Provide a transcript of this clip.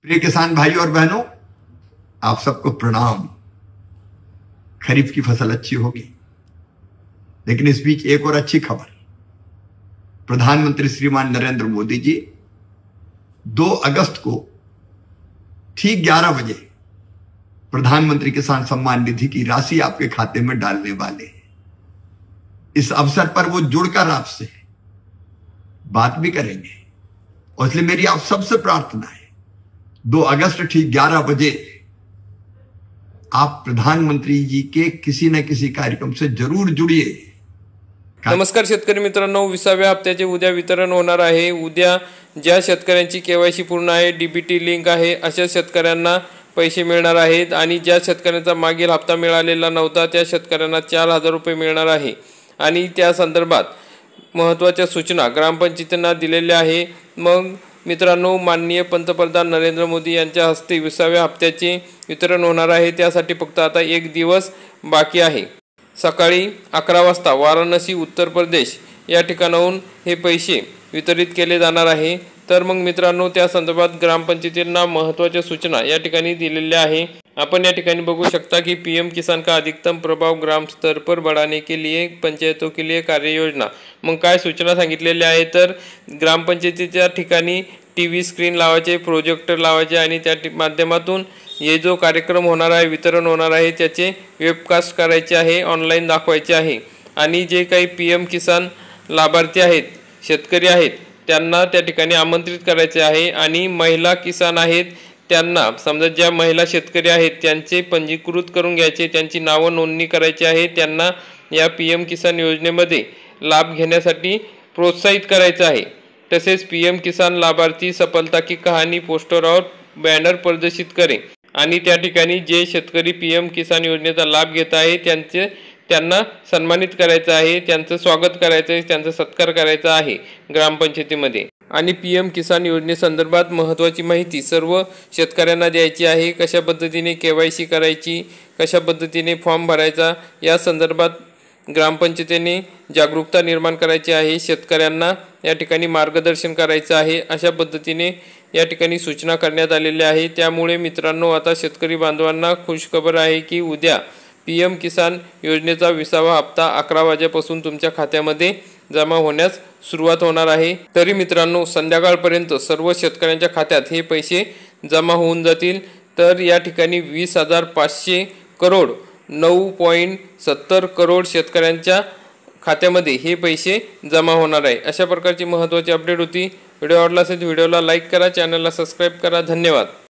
प्रिय किसान भाई और बहनों, आप सबको प्रणाम। खरीफ की फसल अच्छी होगी, लेकिन इस बीच एक और अच्छी खबर। प्रधानमंत्री श्रीमान नरेंद्र मोदी जी 2 अगस्त को ठीक 11 बजे प्रधानमंत्री किसान सम्मान निधि की राशि आपके खाते में डालने वाले हैं। इस अवसर पर वो जुड़कर आपसे बात भी करेंगे, और इसलिए मेरी आप सबसे प्रार्थना है 2 अगस्त ठीक 11 बजे आप प्रधानमंत्री जी के किसी न किसी कार्यक्रम से जरूर जुड़िए। नमस्कार शेतकरी मित्रांनो, 20व्या हप्त्याचे उद्या वितरण होणार आहे। उद्या ज्या शेतकऱ्यांची केवायसी पूर्ण आहे, डीबीटी लिंक आहे, अशा शेतकऱ्यांना पैसे मिळणार आहेत। आणि ज्या शेतकऱ्यांचा मागील हप्ता मिळालेला नव्हता त्या शेतकऱ्यांना 4000 रुपये मिळणार आहे। आणि त्या संदर्भात महत्त्वाच्या सूचना ग्रामपंचायतींना दिलेल्या आहे। मग मित्रांनो, माननीय पंतप्रधान नरेंद्र मोदी यांच्या हस्ते 20व्या हप्त्याचे वितरण होणार आहे। त्यासाठी फक्त आता 1 दिवस बाकी आहे। सकाळी 11 वाजता वाराणसी उत्तर प्रदेश या ठिकाणाहून हे पैसे वितरित केले जाणार आहे। तर मग मित्रांनो, त्या संदर्भात ग्रामपंचायतींना महत्त्वाच्या सूचना या ठिकाणी दिलेल्या आहे। आपण या ठिकाणी बघू शकता की पीएम किसान का अधिकतम प्रभाव ग्राम स्तर पर बढ़ाने के लिए पंचायतों के लिए कार्य योजना। मग काय सूचना सांगितलेल्या आहे तर ग्रामपंचायतीच्या ठिकाणी टीव्ही स्क्रीन लावायचे, प्रोजेक्टर लावायचे आणि त्या माध्यमातून ये जो कार्यक्रम होणार आहे, वितरण होणार आहे, त्याचे वेबकास्ट करायचे आहे, ऑनलाईन दाखवायचे आहे। आणि जे काही पीएम किसान लाभार्थी आहेत, शेतकरी आहेत, त्यांना त्या ठिकाणी आमंत्रित करायचे आहे। आणि महिला किसान आहेत त्यांना, समजा ज्या महिला शेतकरी आहेत त्यांचे पंजीकृत करून घ्यायचे, त्यांची नावं नोंदणी करायची आहे। त्यांना या पीएम किसान योजनेमध्ये लाभ घेण्यासाठी प्रोत्साहित करायचं आहे। तसेच पीएम किसान लाभार्थी सफलता की कहानी पोस्टर और बॅनर प्रदर्शित करें। आणि त्या ठिकाणी जे शेतकरी पीएम किसान योजनेचा लाभ घेत आहे त्यांना सन्मानित करायचं आहे, त्यांचं स्वागत करायचं आहे, त्यांचा सत्कार करायचा आहे ग्रामपंचायतीमध्ये। आणि पीएम किसान योजनेसंदर्भात महत्त्वाची माहिती सर्व शेतकऱ्यांना द्यायची आहे। कशा पद्धतीने केवायसी करायची, कशा पद्धतीने फॉर्म भरायचा, या संदर्भात ग्रामपंचायतीने जागरूकता निर्माण करायची आहे। शेतकऱ्यांना या ठिकाणी मार्गदर्शन करायचं आहे। अशा पद्धतीने या ठिकाणी सूचना करण्यात आलेल्या आहे। त्यामुळे मित्रांनो, आता शेतकरी बांधवांना खुशखबर आहे की उद्या पीएम किसान योजनेचा 20वा हप्ता 11 वाजेपासून तुमच्या खात्यामध्ये जमा होण्यास सुरुवात होणार आहे। तरी मित्रांनो, संध्याकाळपर्यंत सर्व शेतकऱ्यांच्या खात्यात हे पैसे जमा होऊन जातील। तर या ठिकाणी 20,500 करोड 9.70 करोड शेतकऱ्यांच्या खात्यामध्ये हे पैसे जमा होणार आहे। अशा प्रकारची महत्त्वाची अपडेट होती। व्हिडिओ आवडला असेल तर व्हिडिओला लाईक करा, चॅनलला सबस्क्राईब करा। धन्यवाद।